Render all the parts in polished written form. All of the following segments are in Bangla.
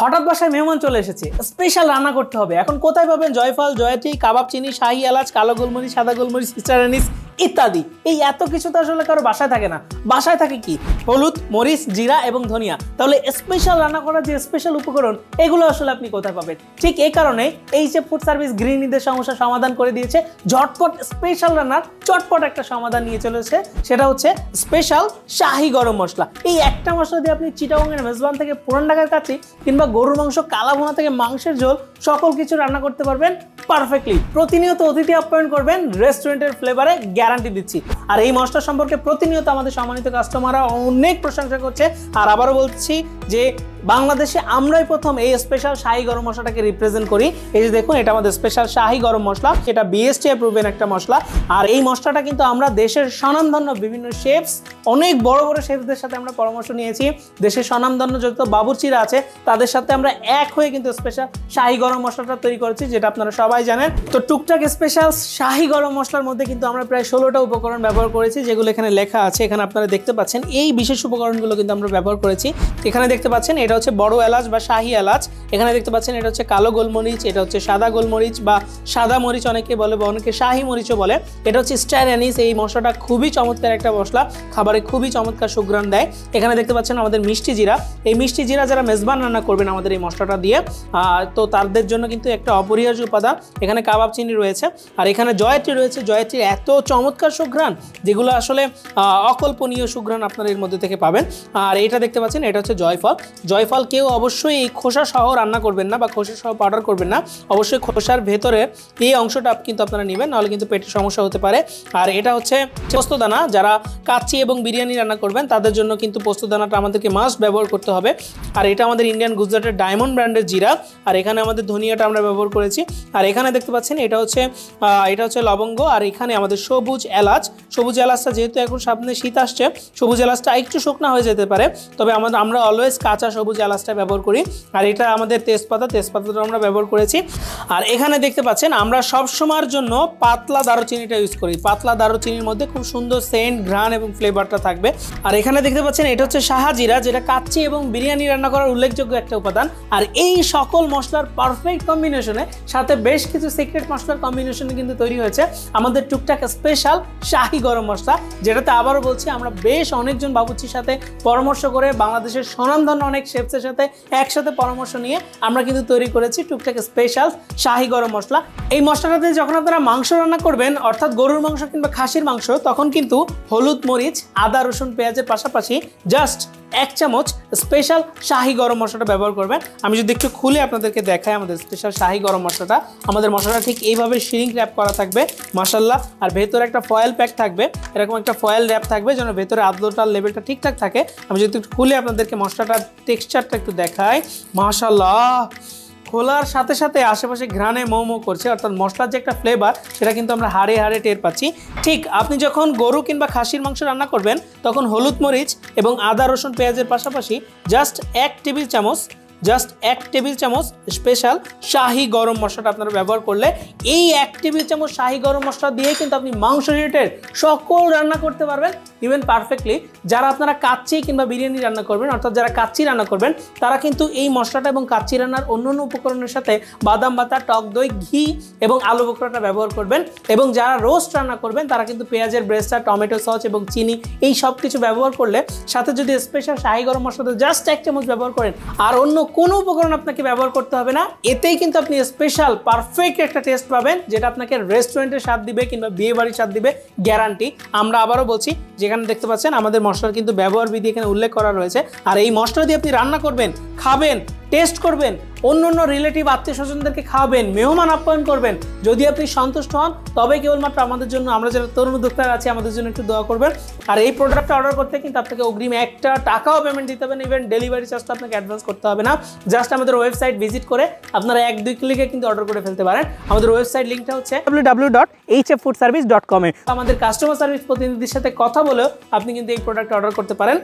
হঠাৎ বাসায় মেহমান চলে এসেছে, স্পেশাল রান্না করতে হবে। এখন কোথায় পাবেন জয়ফল, জয়ত্রী, কাবাব চিনি, শাহি এলাচ, কালো গোলমরিচ, সাদা গোলমরিচ, সিস্টার অ্যানিস ইত্যাদি। এই এত কিছু তো আসলে কারো বাসায় থাকে না। বাসায় থাকে কি? হলুদ, মরিচ, জিরা এবং ধনিয়া। তাহলে স্পেশাল রান্না করার যে স্পেশাল উপকরণ, এগুলো আসলে আপনি কোথায় পাবেন? ঠিক এই কারণে এইচএফ ফুড সার্ভিস গৃহিণীদের সমস্যার সমাধান করে দিয়েছে। ঝটপট স্পেশাল রান্নার চটপট একটা সমাধান নিয়ে চলেছে, সেটা হচ্ছে স্পেশাল শাহি গরম মশলা। এই একটা মশলা দিয়ে আপনি চিটাগংয়ের মেজবান থেকে পুরান ঢাকার কাছে কিংবা গরুর মাংস, কালাভুনা থেকে মাংসের ঝোল সকল কিছু রান্না করতে পারবেন পারফেক্টলি। প্রতিনিয়ত অতিথি আপ্যায়ন করবেন রেস্টুরেন্টের ফ্লেভারে, গ্যারান্টি দিচ্ছি। আর এই মশলা সম্পর্কে প্রতিনিয়ত আমাদের সম্মানিত কাস্টমাররা অনেক প্রশংসা করছে। আর আবারও বলছি যে বাংলাদেশে আমরাই প্রথম এই স্পেশাল শাহি গরম মশলাটাকে রিপ্রেজেন্ট করি। এই যে দেখুন, এটা আমাদের স্পেশাল শাহি গরম মশলা, এটা বিএসটি অ্যাপ্রুভেন একটা মশলা। আর এই মশলাটা কিন্তু আমরা দেশের স্বনামধন্য বিভিন্ন শেফস, অনেক বড় বড় শেফদের সাথে আমরা পরামর্শ নিয়েছি। দেশের স্বনামধন্য যত বাবুর্চিরা আছে তাদের সাথে আমরা এক হয়ে কিন্তু স্পেশাল শাহি গরম মশলাটা তৈরি করেছি, যেটা আপনারা সবাই জানেন। তো টুকটাক স্পেশাল শাহি গরম মশলার মধ্যে কিন্তু আমরা প্রায় 16টা উপকরণ ব্যবহার করেছি, যেগুলো এখানে লেখা আছে। এখানে আপনারা দেখতে পাচ্ছেন এই বিশেষ উপকরণগুলো কিন্তু আমরা ব্যবহার করেছি। এখানে দেখতে পাচ্ছেন এটা হচ্ছে বড় এলাচ বা শাহি এলাচ। এখানে দেখতে পাচ্ছেন এটা হচ্ছে কালো গোলমরিচ, এটা হচ্ছে সাদা গোলমরিচ বা সাদা মরিচ অনেকে বলে, বা অনেকে শাহি মরিচও বলে। এটা হচ্ছে স্টার অ্যানিস। এই মশলাটা খুবই চমৎকার একটা মশলা, খাবারে খুবই চমৎকার সুঘ্রাণ দেয়। এখানে দেখতে পাচ্ছেন আমাদের মিষ্টি জিরা। এই মিষ্টি জিরা যারা মেজবান রান্না করবেন আমাদের এই মশলাটা দিয়ে, তো তাদের জন্য কিন্তু একটা অপরিহার্য উপাদান। এখানে কাবাব চিনি রয়েছে, আর এখানে জয়ত্রী রয়েছে। জয়ত্রীর এত চমৎকার সুঘ্রাণ, যেগুলো আসলে অকল্পনীয় সুঘ্রাণ আপনারা এর মধ্যে থেকে পাবেন। আর এটা দেখতে পাচ্ছেন এটা হচ্ছে জয়ফল। জয়ফল কেউ অবশ্যই এই খোসা সহ রান্না করবেন না বা খোসা সহ পাউডার করবেন না। অবশ্যই খোসার ভেতরে এই অংশটা কিন্তু আপনারা নেবেন, নাহলে কিন্তু পেটের সমস্যা হতে পারে। আর এটা হচ্ছে পোস্তদানা, যারা কাচ্চি এবং বিরিয়ানি রান্না করবেন তাদের জন্য কিন্তু পোস্তদানাটা আমাদেরকে মাস্ট ব্যবহার করতে হবে। আর এটা আমাদের ইন্ডিয়ান গুজরাটের ডায়মন্ড ব্র্যান্ডের জিরা। আর এখানে আমাদের ধনিয়াটা আমরা ব্যবহার করেছি। আর এখানে দেখতে পাচ্ছেন এটা হচ্ছে লবঙ্গ। আর এখানে আমাদের সবুজ এলাচ। সবুজ এলাচটা যেহেতু এখন সামনে শীত আসছে, সবুজ এলাচটা একটু শুকনা হয়ে যেতে পারে, তবে আমরা অলওয়েজ কাঁচা সবুজ এলাচটা ব্যবহার করি। আর এটা আমাদের তেজপাতাটা আমরা ব্যবহার করেছি। আর এখানে দেখতে পাচ্ছেন আমরা সব সময়ের জন্য পাতলা দারুচিনিটা ইউজ করি। পাতলা দারুচিনির মধ্যে খুব সুন্দর সেন্ট, ঘ্রাণ এবং ফ্লেভারটা থাকবে। আর এখানে দেখতে পাচ্ছেন এটা হচ্ছে শাহজিরা, যেটা কাচ্চি এবং বিরিয়ানি রান্না করার উল্লেখযোগ্য একটা উপাদান। আর এই সকল মশলার পারফেক্ট কম্বিনেশনে সাথে বেশ কিছু সিক্রেট মশলার কম্বিনেশনে কিন্তু তৈরি হয়েছে আমাদের টুকটাক স্পেশাল শাহি গরম মশলা, যেটাতে আবারও বলছি আমরা বেশ অনেকজন বাবুর্চির সাথে পরামর্শ করে বাংলাদেশের স্বনামধন্য অনেক শেফসের সাথে একসাথে পরামর্শ নিয়ে আমরা কিন্তু তৈরি করেছি টুকটাক স্পেশাল শাহি গরম মশলা। এই মশলাটাতে যখন আপনারা মাংস রান্না করবেন, অর্থাৎ গরুর মাংস কিংবা খাসির মাংস, তখন কিন্তু হলুদ, মরিচ, আদা, রসুন, পেঁয়াজের পাশাপাশি জাস্ট 1 চামচ স্পেশাল শাহি গরম মশলাটা ব্যবহার করবেন। আমি যদি একটু খুলে আপনাদেরকে দেখাই আমাদের স্পেশাল শাহি গরম মশলাটা, আমাদের মশলাটা ঠিক এইভাবে শিরিং র্যাপ করা থাকবে মাশাআল্লাহ। আর ভেতরে একটা ফয়েল প্যাক থাকবে, এরকম একটা ফয়েল র্যাপ থাকবে যেন ভেতরে আর্দ্রতার লেভেলটা ঠিকঠাক থাকে। আমি যদি একটু খুলে আপনাদেরকে মশলাটার টেক্সচারটা একটু দেখাই, মাশাআল্লাহ খোলার সাথে সাথে আশেপাশে ঘ্রাণে মৌ মৌ করছে, অর্থাৎ মশলার যে একটা ফ্লেভার সেটা কিন্তু আমরা হাড়ে হাড়ে টের পাচ্ছি। ঠিক আপনি যখন গরু কিংবা খাসির মাংস রান্না করবেন তখন হলুদ, মরিচ এবং আদা, রসুন, পেঁয়াজের পাশাপাশি জাস্ট 1 টেবিল চামচ স্পেশাল শাহি গরম মশলাটা আপনারা ব্যবহার করলে, এই 1 টেবিল চামচ শাহি গরম মশলা দিয়ে কিন্তু আপনি মাংস রিলেটেড সকল রান্না করতে পারবেন ইভেন পারফেক্টলি। যারা আপনারা কাচ্চি কিংবা বিরিয়ানি রান্না করবেন, অর্থাৎ যারা কাচ্চি রান্না করবেন, তারা কিন্তু এই মশলাটা এবং কাচ্চি রান্নার অন্যান্য উপকরণের সাথে বাদাম বাটা, টক দই, ঘি এবং আলু বোখরাটা ব্যবহার করবেন। এবং যারা রোস্ট রান্না করবেন তারা কিন্তু পেঁয়াজের ব্রেস্টা, টমেটো সস এবং চিনি এই সব কিছু ব্যবহার করলে, সাথে যদি স্পেশাল শাহি গরম মশলাটা জাস্ট 1 চামচ ব্যবহার করেন, আর অন্য কোনো উপকরণ আপনাকে ব্যবহার করতে হবে না, এতেই কিন্তু আপনি স্পেশাল পারফেক্ট একটা টেস্ট পাবেন, যেটা আপনাকে রেস্টুরেন্টের স্বাদ দিবে কিংবা বিয়ে বাড়ির স্বাদ দিবে, গ্যারান্টি। আমরা আবারও বলছি, যেখানে দেখতে পাচ্ছেন আমাদের মশলার কিন্তু ব্যবহার বিধি এখানে উল্লেখ করা রয়েছে। আর এই মশলা দিয়ে আপনি রান্না করবেন, খাবেন, টেস্ট করবেন, অন্য রিলেটিভ আত্মীয় স্বজনদেরকে খাওয়াবেন, মেহমান আপ্যায়ন করবেন। যদি আপনি সন্তুষ্ট হন তবে কেবলমাত্র আমাদের জন্য, আমরা যারা তরুণ উদ্যোক্তারা আছি, আমাদের জন্য একটু দোয়া করবেন। আর এই প্রোডাক্টটা অর্ডার করতে কিন্তু আপনাকে অগ্রিম 1 টাকাও পেমেন্ট দিতে হবে না, ইভেন ডেলিভারি চার্জটা আপনাকে অ্যাডভান্স করতে হবে না। জাস্ট আমাদের ওয়েবসাইট ভিজিট করে আপনারা 1-2 ক্লিকে কিন্তু অর্ডার করে ফেলতে পারেন। আমাদের ওয়েবসাইট লিঙ্কটা হচ্ছে www.hffoodservice.com। আমাদের কাস্টমার সার্ভিস প্রতিনিধির সাথে কথা বলেও আপনি কিন্তু এই প্রোডাক্ট অর্ডার করতে পারেন।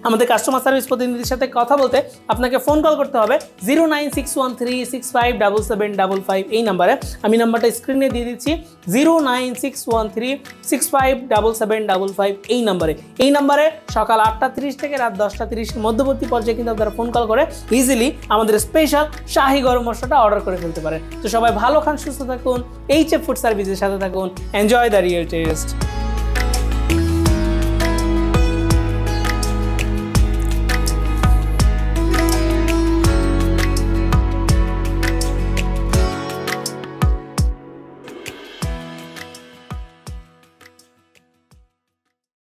আমাদের কাস্টমার সার্ভিস প্রতিনিধির সাথে কথা বলতে আপনাকে ফোন কল করতে হবে 09613657755 এই নাম্বারে। আমি নাম্বারটা স্ক্রিনে দিয়ে দিচ্ছি 09613657755 এই নাম্বারে সকাল 8:30 থেকে রাত 10:30 মধ্যবর্তী পর্যায়ে কিন্তু আপনারা ফোন কল করে ইজিলি আমাদের স্পেশাল শাহী গরম মশলাটা অর্ডার করে ফেলতে পারেন। তো সবাই ভালো খান, সুস্থ থাকুন, এইচএফ ফুড সার্ভিসের সাথে থাকুন। Enjoy the real test.